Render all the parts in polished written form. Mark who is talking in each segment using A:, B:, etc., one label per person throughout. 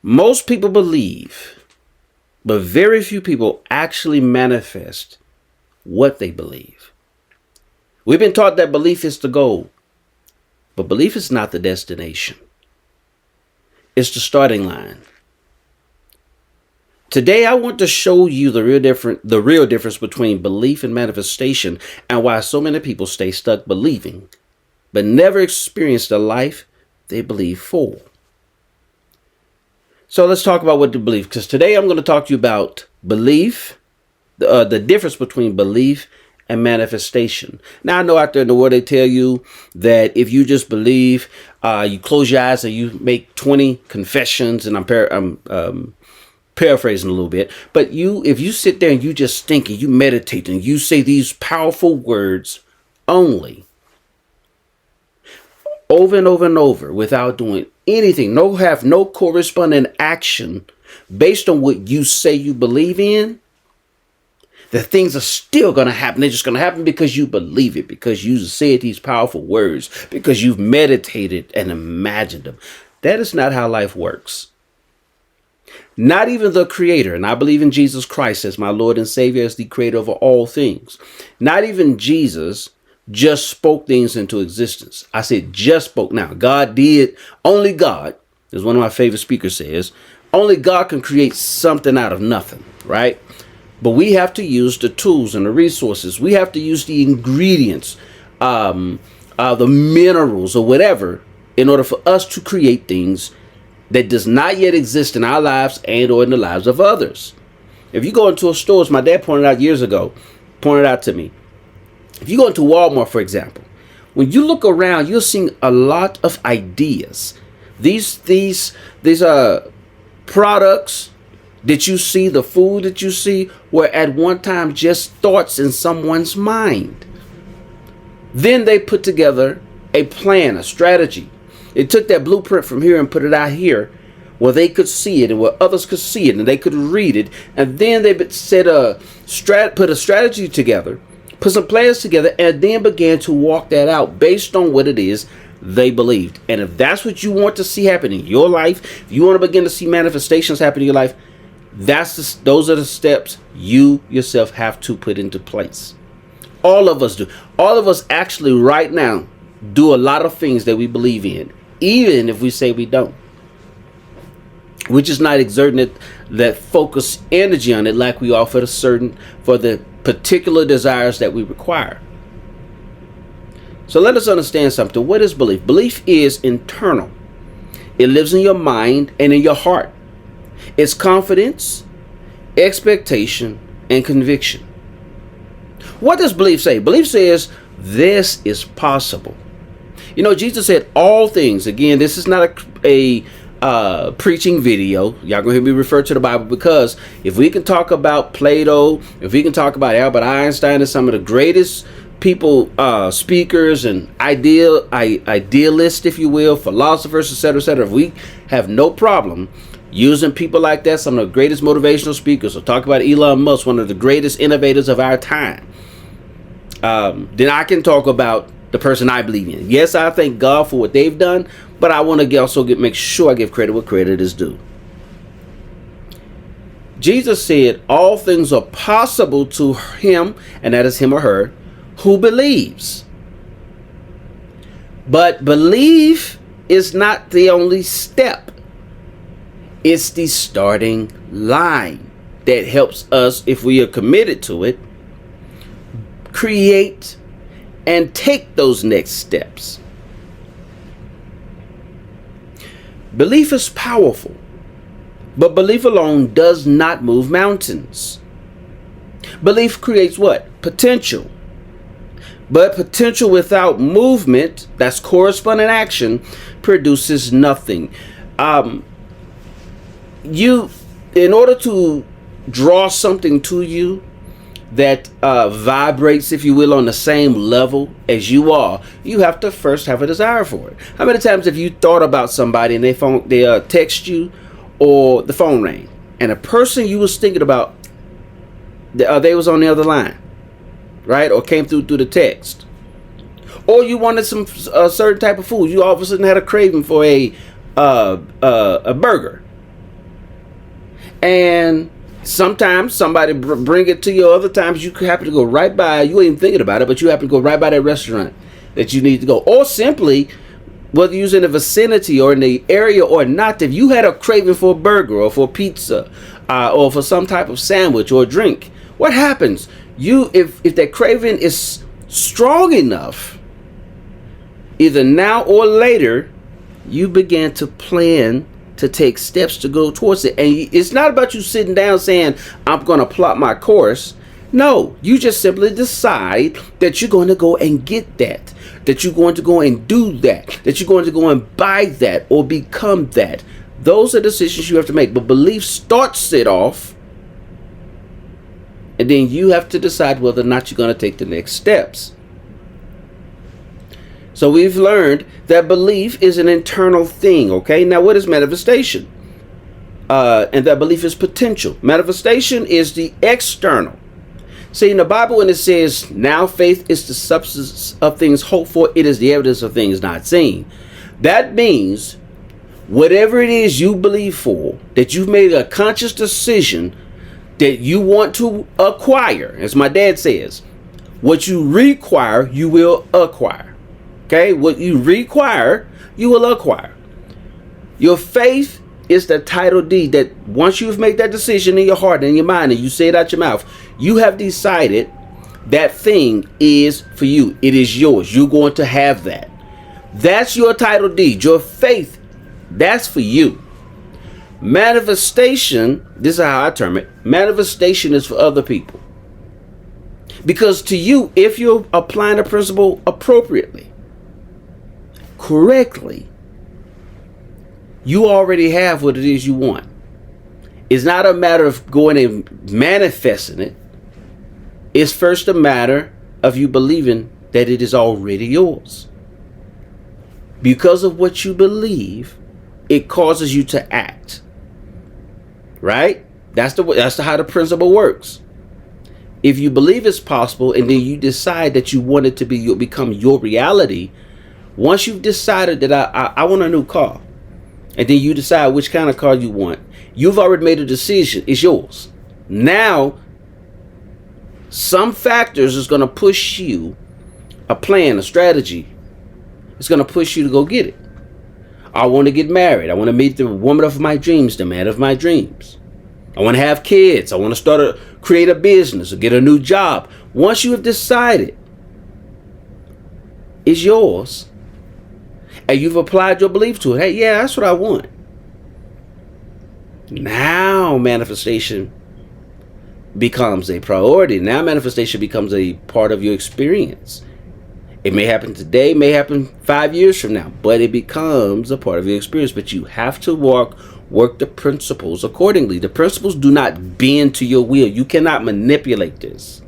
A: Most people believe, but very few people actually manifest what they believe. We've been taught that belief is the goal, but belief is not the destination. It's the starting line. Today, I want to show you the real difference between belief and manifestation, and why so many people stay stuck believing, but never experience the life they believe for. So let's talk about what to believe, because today I'm going to talk to you about belief, the difference between belief and manifestation. Now, I know out there in the world they tell you that if you just believe, you close your eyes and you make 20 confessions, and I'm paraphrasing a little bit, but if you sit there and you just think and you meditate and you say these powerful words only over and over and over without doing anything, have no corresponding action based on what you say you believe in, the things are still going to happen. They're just going to happen because you believe it, because you said these powerful words, because you've meditated and imagined them. That is not how life works. Not even the Creator, and I believe in Jesus Christ as my Lord and Savior, as the Creator of all things. Not even Jesus just spoke things into existence. I said just spoke. Now, God did. Only God, as one of my favorite speakers says, only God can create something out of nothing, right? But we have to use the tools and the resources. We have to use the ingredients, the minerals or whatever, in order for us to create things that does not yet exist in our lives and or in the lives of others. If you go into a store, as my dad pointed out to me, if you go into Walmart, for example, when you look around, you'll see a lot of ideas. These products that you see, the food that you see, were at one time just thoughts in someone's mind. Then they put together a plan, a strategy. It took that blueprint from here and put it out here where they could see it and where others could see it and they could read it. And then they put a strategy together, put some plans together, and then began to walk that out based on what it is they believed. And if that's what you want to see happen in your life, if you want to begin to see manifestations happen in your life, those are the steps you yourself have to put into place. All of us do. All of us actually right now do a lot of things that we believe in, even if we say we don't. We're just not exerting that focused energy on it like we are for the particular desires that we require. So let us understand something. What is belief? Belief is internal. It lives in your mind and in your heart. It's confidence, expectation, and conviction. What does belief say? Belief says this is possible. You know, Jesus said all things. Again, this is not a preaching video. Y'all gonna hear me refer to the Bible, because if we can talk about Plato, if we can talk about Albert Einstein and some of the greatest people, speakers and idealists, if you will, philosophers, etc., if we have no problem using people like that, some of the greatest motivational speakers, or talk about Elon Musk, one of the greatest innovators of our time, then I can talk about the person I believe in. Yes, I thank God for what they've done, but I want to make sure I give credit where credit is due. Jesus said all things are possible to him, and that is him or her, who believes. But belief is not the only step. It's the starting line that helps us, if we are committed to it, create and take those next steps. Belief is powerful, but belief alone does not move mountains. Belief creates what? Potential. But potential without movement, that's corresponding action, produces nothing. In order to draw something to you that vibrates, if you will, on the same level as you are, you have to first have a desire for it. How many times have you thought about somebody and they text you, or the phone rang, and a person you was thinking about, they was on the other line, right? Or came through the text, or you wanted some certain type of food. You all of a sudden had a craving for a burger, And sometimes somebody bring it to you. Other times you happen to go right by. You ain't even thinking about it, but you happen to go right by that restaurant that you need to go. Or simply, whether you're in the vicinity or in the area or not, if you had a craving for a burger or for pizza or for some type of sandwich or drink, what happens? If that craving is strong enough, either now or later, you begin to plan to take steps to go towards it. And it's not about you sitting down saying, I'm going to plot my course. No, you just simply decide that you're going to go and get that you're going to go and do that you're going to go and buy that or become that. Those are decisions you have to make. But belief starts it off, and then you have to decide whether or not you're going to take the next steps. So we've learned that belief is an internal thing, okay? Now, what is manifestation? And that belief is potential. Manifestation is the external. See, in the Bible, when it says, now faith is the substance of things hoped for, it is the evidence of things not seen. That means whatever it is you believe for, that you've made a conscious decision that you want to acquire, as my dad says, what you require, you will acquire. Okay, what you require, you will acquire. Your faith is the title deed that once you've made that decision in your heart and in your mind and you say it out your mouth, you have decided that thing is for you. It is yours. You're going to have that. That's your title deed. Your faith, that's for you. Manifestation, this is how I term it, manifestation is for other people. Because to you, if you're applying the principle appropriately, correctly, you already have what it is you want. It's not a matter of going and manifesting it. It's first a matter of you believing that it is already yours. Because of what you believe, it causes you to act. Right? That's how the principle works. If you believe it's possible and then you decide that you want it to become your reality, once you've decided that I want a new car, and then you decide which kind of car you want, you've already made a decision. It's yours. Now, some factors is going to push you, a plan, a strategy. It's going to push you to go get it. I want to get married. I want to meet the woman of my dreams, the man of my dreams. I want to have kids. I want to create a business or get a new job. Once you have decided it's yours, and you've applied your belief to it, hey, yeah, that's what I want. Now manifestation becomes a priority. Now manifestation becomes a part of your experience. It may happen today, may happen 5 years from now, but it becomes a part of your experience. But you have to work the principles accordingly. The principles do not bend to your will. You cannot manipulate this.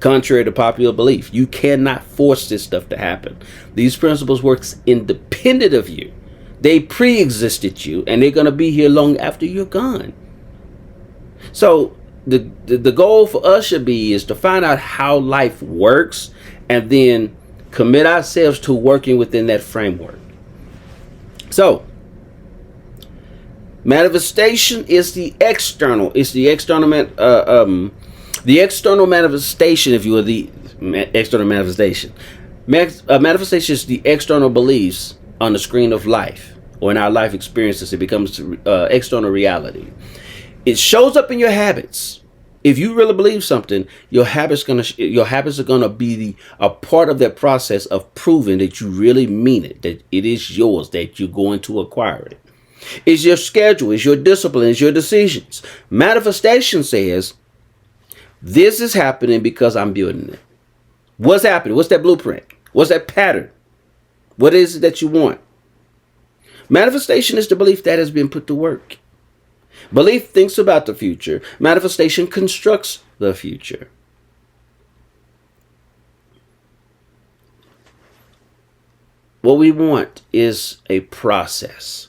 A: Contrary to popular belief, you cannot force this stuff to happen. These principles work independent of you. They pre-existed you, and they're going to be here long after you're gone. So the goal for us should be is to find out how life works and then commit ourselves to working within that framework. So manifestation is the external. It's the external the external manifestation, if you will, the external manifestation. Manifestation is the external beliefs on the screen of life or in our life experiences. It becomes external reality. It shows up in your habits. If you really believe something, your habits are gonna be a part of that process of proving that you really mean it, that it is yours, that you're going to acquire it. It's your schedule, it's your discipline, it's your decisions. Manifestation says, this is happening because I'm building it. What's happening? What's that blueprint? What's that pattern? What is it that you want? Manifestation is the belief that has been put to work. Belief thinks about the future. Manifestation constructs the future. What we want is a process.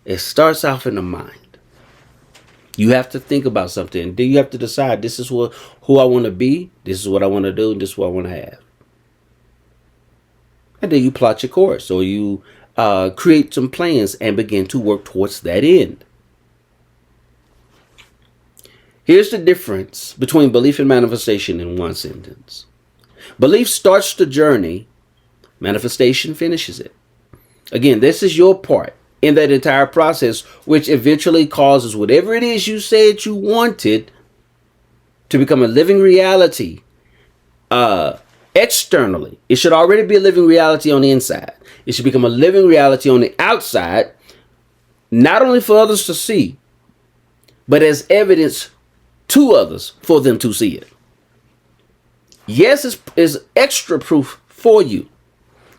A: It starts off in the mind. You have to think about something. Then you have to decide, this is who I want to be. This is what I want to do. And this is what I want to have. And then you plot your course, or you create some plans and begin to work towards that end. Here's the difference between belief and manifestation in one sentence. Belief starts the journey. Manifestation finishes it. Again, this is your part in that entire process, which eventually causes whatever it is you said you wanted to become a living reality externally. It should already be a living reality on the inside. It should become a living reality on the outside, not only for others to see, but as evidence to others for them to see it. Yes, it's extra proof for you.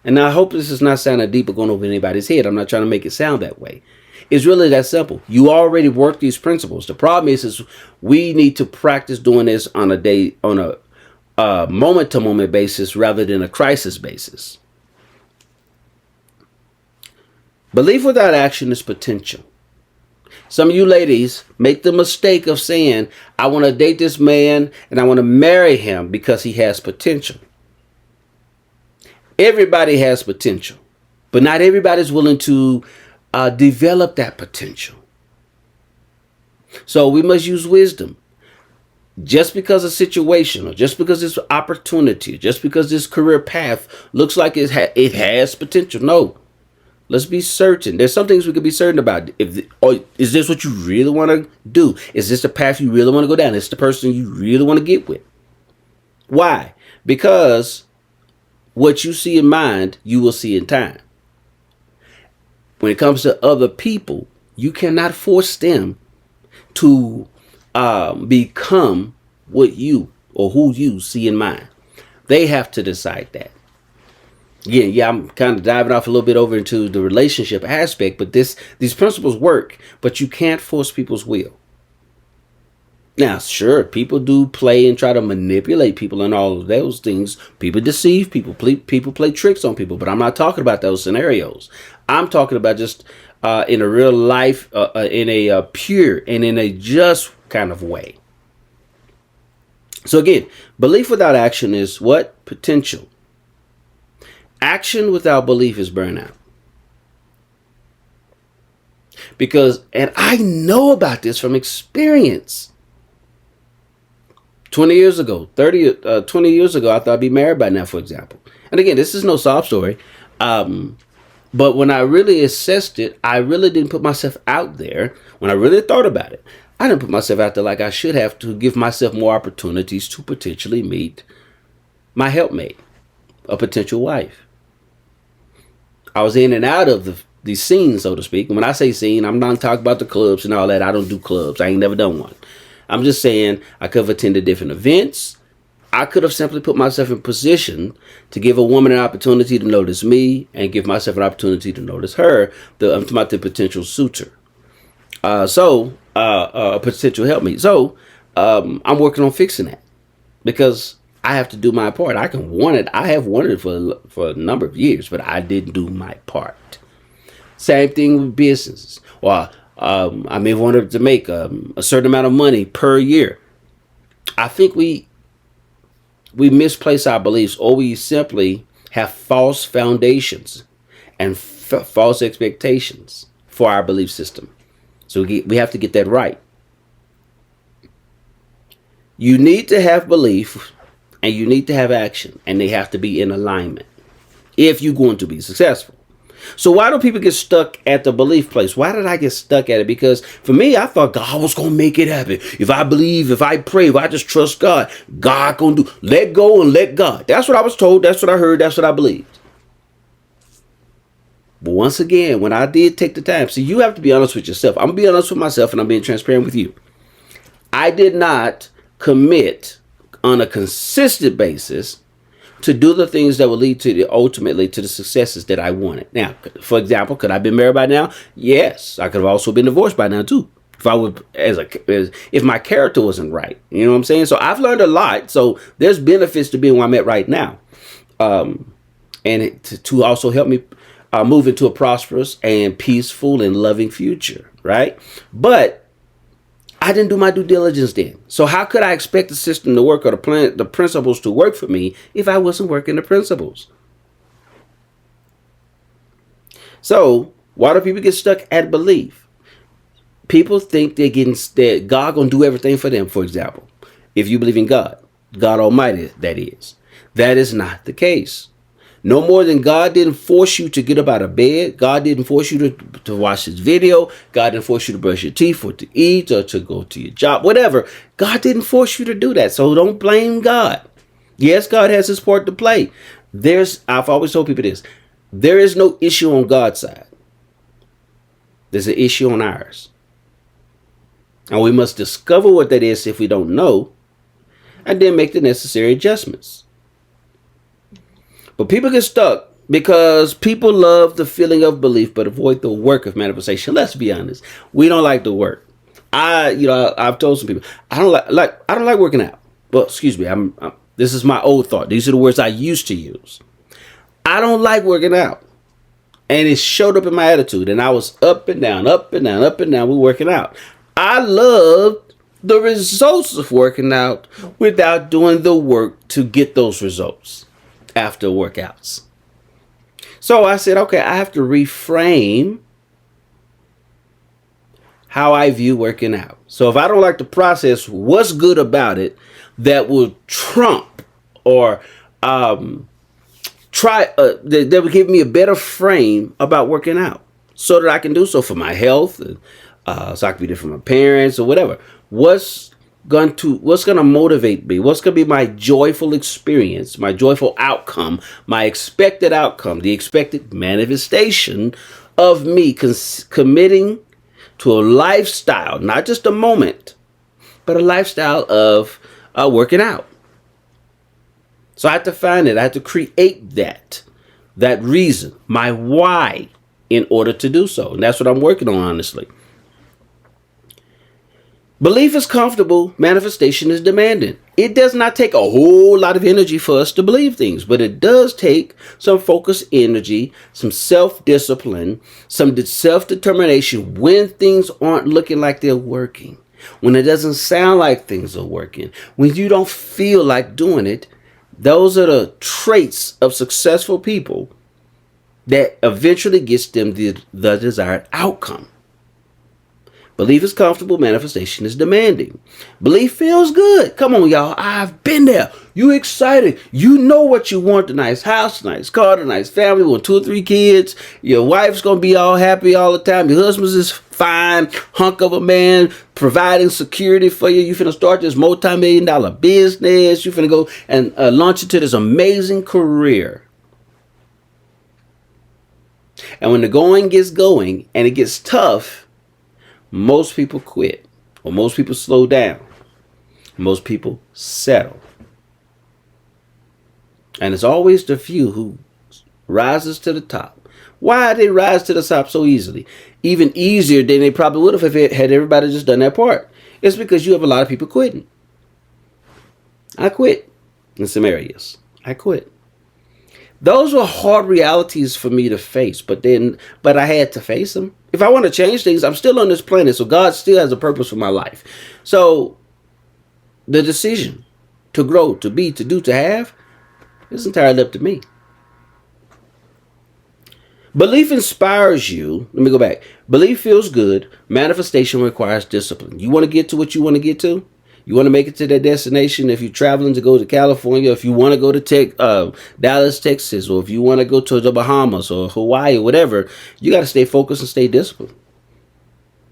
A: And I hope this is not sounding deep or going over anybody's head. I'm not trying to make it sound that way. It's really that simple. You already work these principles. The problem is we need to practice doing this on a moment-to-moment basis rather than a crisis basis. Belief without action is potential. Some of you ladies make the mistake of saying, I want to date this man and I want to marry him because he has potential. Everybody has potential, but not everybody's willing to develop that potential. So we must use wisdom. Just because a situation, or just because this opportunity, just because this career path looks like it has potential, no. Let's be certain. There's some things we could be certain about. Is this what you really want to do? Is this the path you really want to go down? Is this the person you really want to get with? Why? Because what you see in mind, you will see in time. When it comes to other people, you cannot force them to become what you or who you see in mind. They have to decide that. Yeah, I'm kind of diving off a little bit over into the relationship aspect, but these principles work, but you can't force people's will. Now, sure, people do play and try to manipulate people and all of those things. People deceive people. People play tricks on people, but I'm not talking about those scenarios. I'm talking about just in a real life, in a pure and in a just kind of way. So again, belief without action is what? Potential. Action without belief is burnout. And I know about this from experience. 20 years ago, 20 years ago, I thought I'd be married by now, for example. And again, this is no sob story. But when I really assessed it, I really didn't put myself out there. When I really thought about it, I didn't put myself out there like I should have to give myself more opportunities to potentially meet my helpmate, a potential wife. I was in and out of the scene, so to speak. And when I say scene, I'm not talking about the clubs and all that. I don't do clubs. I ain't never done one. I'm just saying I could have attended different events. I could have simply put myself in position to give a woman an opportunity to notice me and give myself an opportunity to notice her, the potential suitor. A potential helpmate. So I'm working on fixing that because I have to do my part. I have wanted it for a number of years, but I didn't do my part. Same thing with businesses. Well, I may have wanted to make a certain amount of money per year. I think we misplace our beliefs, or we simply have false foundations and false expectations for our belief system. So we have to get that right. You need to have belief and you need to have action, and they have to be in alignment if you're going to be successful. So why do people get stuck at the belief place? Why did I get stuck at it? Because for me, I thought God was going to make it happen. If I believe, if I pray, if I just trust God, God going to do. Let go and let God. That's what I was told. That's what I heard. That's what I believed. But once again, when I did take the time, see, you have to be honest with yourself. I'm going to be honest with myself, and I'm being transparent with you. I did not commit on a consistent basis to do the things that will lead to ultimately to the successes that I wanted. Now, for example, could I have been married by now? Yes. I could have also been divorced by now too. If I would, if my character wasn't right, you know what I'm saying? So I've learned a lot. So there's benefits to being where I'm at right now. And to also help me move into a prosperous and peaceful and loving future. Right. But I didn't do my due diligence then. So how could I expect the system to work or the principles to work for me if I wasn't working the principles? So why do people get stuck at belief? People think that God gonna do everything for them. For example, if you believe in God, God Almighty, that is not the case. No more than God didn't force you to get up out of bed. God didn't force you to watch this video. God didn't force you to brush your teeth or to eat or to go to your job, whatever. God didn't force you to do that. So don't blame God. Yes, God has his part to play. I've always told people this. There is no issue on God's side. There's an issue on ours. And we must discover what that is if we don't know, and then make the necessary adjustments. But people get stuck because people love the feeling of belief but avoid the work of manifestation. Let's be honest. We don't like the work. I've told some people I don't like working out. Well, excuse me. This is my old thought. These are the words I used to use. I don't like working out. And it showed up in my attitude. And I was up and down, up and down, up and down with working out. I loved the results of working out without doing the work to get those results after workouts. So I said, okay, I have to reframe how I view working out. So if I don't like the process, what's good about it that will trump or that would give me a better frame about working out so that I can do so for my health, and so I can be there for my parents or whatever. What's going to motivate me? What's going to be my joyful experience, my joyful outcome, my expected outcome, the expected manifestation of me committing to a lifestyle, not just a moment, but a lifestyle of working out. So I have to find it. I have to create that reason, my why, in order to do so. And that's what I'm working on, honestly. Belief is comfortable. Manifestation is demanding. It does not take a whole lot of energy for us to believe things, but it does take some focused energy, some self-discipline, some self-determination when things aren't looking like they're working, when it doesn't sound like things are working, when you don't feel like doing it. Those are the traits of successful people that eventually gets them the desired outcome. Belief is comfortable. Manifestation is demanding. Belief feels good. Come on, y'all. I've been there. You excited. You know what you want. A nice house, nice car, a nice family with 2 or 3 kids. Your wife's going to be all happy all the time. Your husband's is fine, hunk of a man, providing security for you. You finna start this multi-million-dollar business. You finna go and launch into this amazing career. And when the going gets going and it gets tough, most people quit, or most people slow down. Most people settle. And it's always the few who rises to the top. Why they rise to the top so easily? Even easier than they probably would have if had everybody just done their part. It's because you have a lot of people quitting. I quit in some areas. I quit. Those were hard realities for me to face, but I had to face them. If I want to change things, I'm still on this planet, so God still has a purpose for my life. So the decision to grow, to be, to do, to have is entirely up to me. Belief inspires you. Let me go back. Belief feels good. Manifestation requires discipline. You want to get to what you want to get to? You want to make it to that destination? If you're traveling to go to California, if you want to go to Dallas, Texas, or if you want to go to the Bahamas or Hawaii or whatever, you got to stay focused and stay disciplined.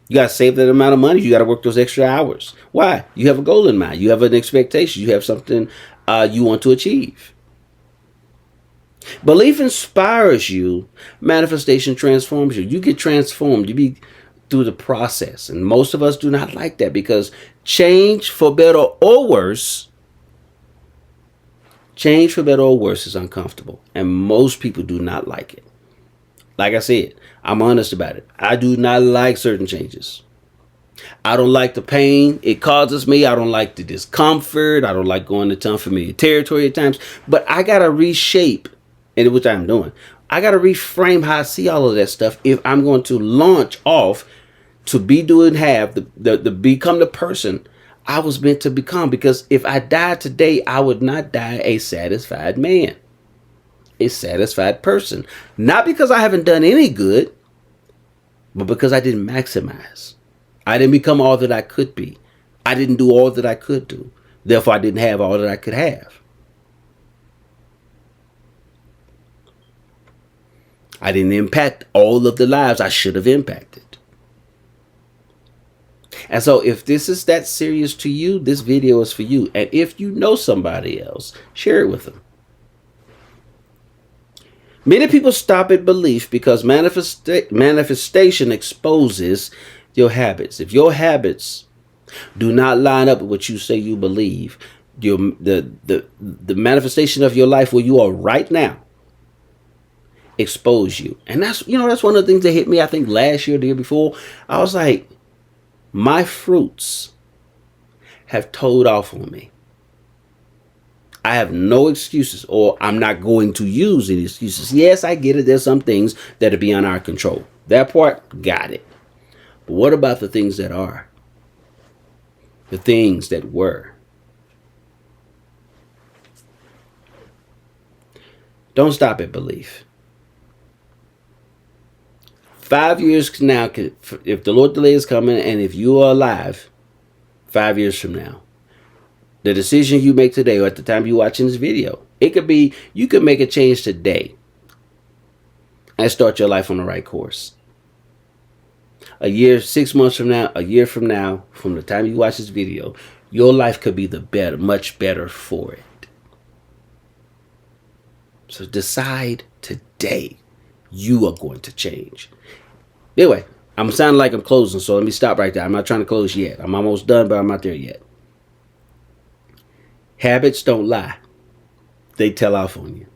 A: You got to save that amount of money. You got to work those extra hours. Why? You have a goal in mind. You have an expectation. You have something you want to achieve. Belief inspires you. Manifestation transforms you. You get transformed. You be through the process. And most of us do not like that because change for better or worse is uncomfortable. And most people do not like it. Like I said, I'm honest about it. I do not like certain changes. I don't like the pain it causes me. I don't like the discomfort. I don't like going to unfamiliar territory at times. But I got to reshape, and which I'm doing. I got to reframe how I see all of that stuff if I'm going to launch off to be, do, and have, the become the person I was meant to become. Because if I died today, I would not die a satisfied man, a satisfied person. Not because I haven't done any good, but because I didn't maximize. I didn't become all that I could be. I didn't do all that I could do. Therefore, I didn't have all that I could have. I didn't impact all of the lives I should have impacted. And so if this is that serious to you, this video is for you. And if you know somebody else, share it with them. Many people stop at belief because manifestation exposes your habits. If your habits do not line up with what you say you believe, the manifestation of your life where you are right now expose you. And that's one of the things that hit me, I think last year, the year before. I was like, my fruits have told off on me. I have no excuses, or I'm not going to use any excuses. Yes, I get it. There's some things that are beyond our control. That part, got it. But what about the things that are? The things that were? Don't stop at belief. 5 years now, if the Lord delay is coming, and if you are alive 5 years from now, the decision you make today or at the time you're watching this video, it could be, you could make a change today and start your life on the right course. A year, 6 months from now, a year from now, from the time you watch this video, your life could be much better for it. So decide today you are going to change. Anyway, I'm sounding like I'm closing, so let me stop right there. I'm not trying to close yet. I'm almost done, but I'm not there yet. Habits don't lie. They tell off on you.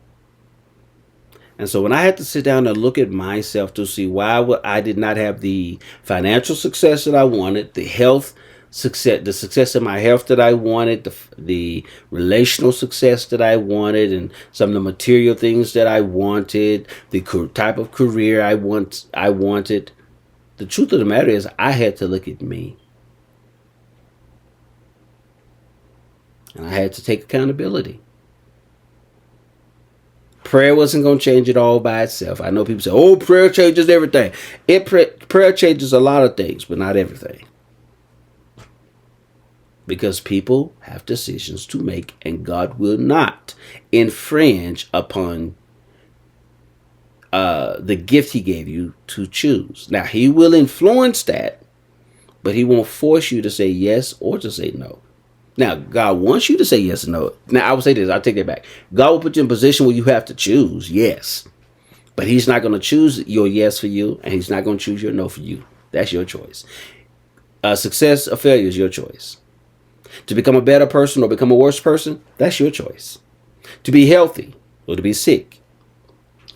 A: And so when I had to sit down and look at myself to see why I did not have the financial success that I wanted, the health success, the success in my health that I wanted, the relational success that I wanted, and some of the material things that I wanted, the type of career I wanted. The truth of the matter is, I had to look at me. And I had to take accountability. Prayer wasn't going to change it all by itself. I know people say, oh, prayer changes everything. Prayer changes a lot of things, but not everything. Because people have decisions to make, and God will not infringe upon the gift he gave you to choose. Now, he will influence that, but he won't force you to say yes or to say no. Now, God wants you to say yes or no. Now, I will say this. I'll take that back. God will put you in a position where you have to choose, yes. But he's not going to choose your yes for you, and he's not going to choose your no for you. That's your choice. Success or failure is your choice. To become a better person or become a worse person, that's your choice. To be healthy or to be sick,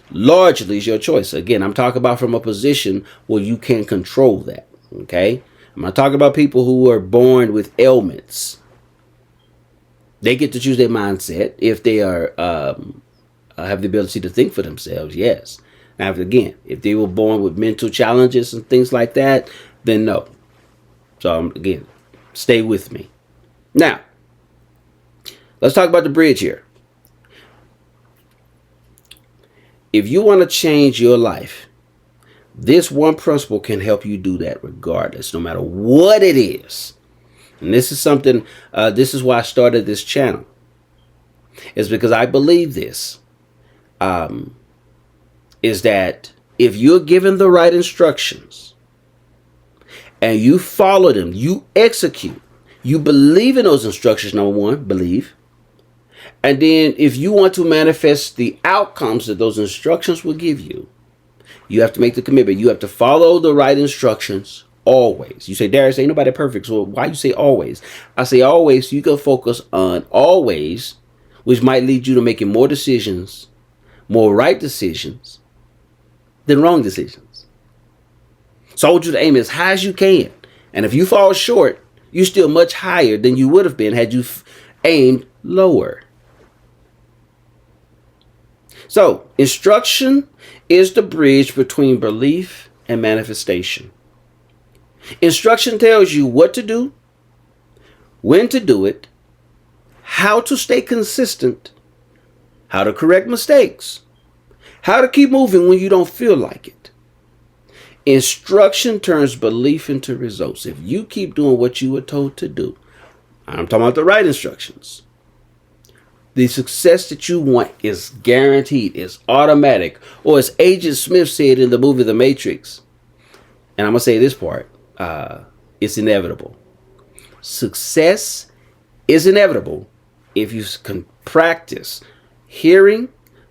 A: largely is your choice. Again, I'm talking about from a position where you can control that, okay? I'm not talking about people who are born with ailments. They get to choose their mindset if they are have the ability to think for themselves, yes. Now, again, if they were born with mental challenges and things like that, then no. So, again, stay with me. Now, let's talk about the bridge here. If you want to change your life, this one principle can help you do that regardless, no matter what it is. And this is something, this is why I started this channel. It's because I believe this, is that if you're given the right instructions and you follow them, you execute, you believe in those instructions, number one, believe. And then if you want to manifest the outcomes that those instructions will give you, you have to make the commitment. You have to follow the right instructions always. You say, Darius, ain't nobody perfect. So why you say always? I say always, so you can focus on always, which might lead you to making more decisions, more right decisions than wrong decisions. So I want you to aim as high as you can. And if you fall short, you're still much higher than you would have been had you aimed lower. So instruction is the bridge between belief and manifestation. Instruction tells you what to do, when to do it, how to stay consistent, how to correct mistakes, how to keep moving when you don't feel like it. Instruction turns belief into results. If you keep doing what you were told to do, I'm talking about the right instructions, the success that you want is guaranteed, is automatic. Or as Agent Smith said in the movie The Matrix, and I'm going to say this part, it's inevitable. Success is inevitable if you can practice hearing,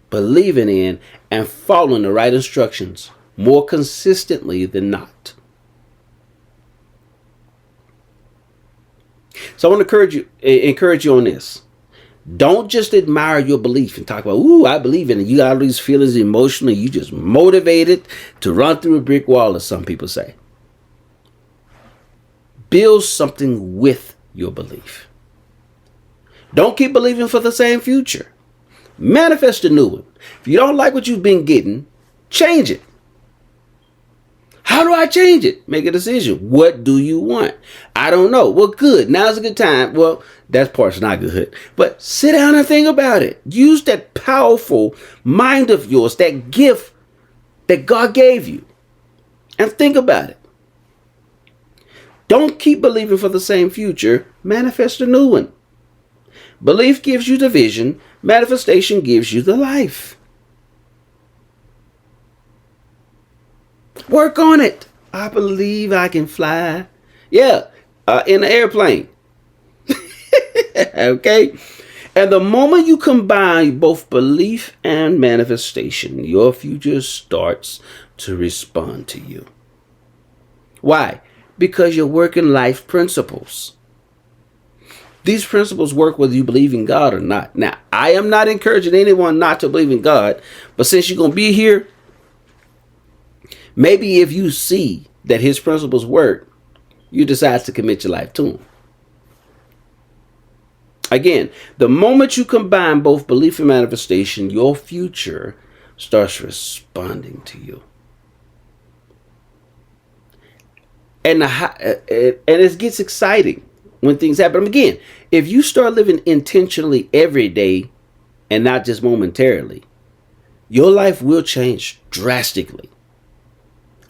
A: believing in, and following the right instructions more consistently than not. So I want to encourage you on this. Don't just admire your belief and talk about, ooh, I believe in it. You got all these feelings emotionally. You just motivated to run through a brick wall, as some people say. Build something with your belief. Don't keep believing for the same future. Manifest a new one. If you don't like what you've been getting, change it. How do I change it? Make a decision. What do you want? I don't know. Well, good. Now's a good time. Well, that part's not good. But sit down and think about it. Use that powerful mind of yours, that gift that God gave you, and think about it. Don't keep believing for the same future. Manifest a new one. Belief gives you the vision. Manifestation gives you the life. Work on it. I believe I can fly. Yeah, in an airplane. Okay? And the moment you combine both belief and manifestation, your future starts to respond to you. Why? Because you're working life principles. These principles work whether you believe in God or not. Now, I am not encouraging anyone not to believe in God, but since you're going to be here, maybe if you see that his principles work, you decide to commit your life to him. Again, the moment you combine both belief and manifestation, your future starts responding to you. And it gets exciting when things happen. Again, if you start living intentionally every day and not just momentarily, your life will change drastically.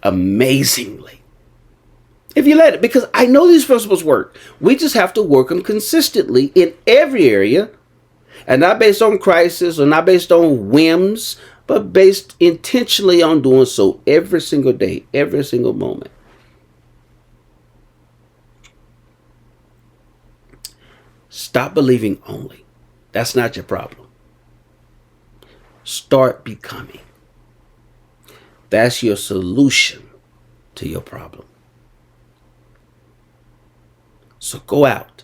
A: Amazingly, if you let it, because I know these principles work. We just have to work them consistently in every area, and not based on crisis or not based on whims, but based intentionally on doing so every single day, every single moment. Stop believing only. That's not your problem. Start becoming. That's your solution to your problem. So go out.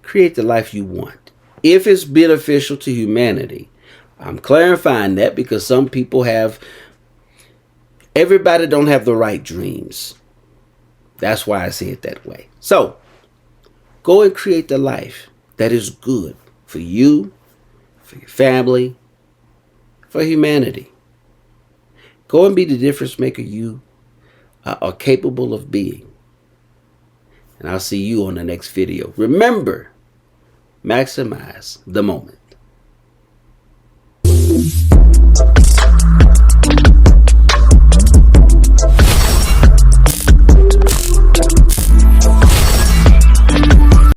A: Create the life you want. If it's beneficial to humanity. I'm clarifying that because some people everybody don't have the right dreams. That's why I say it that way. So go and create the life that is good for you, for your family, for humanity. Go and be the difference maker you are capable of being. And I'll see you on the next video. Remember, maximize the moment.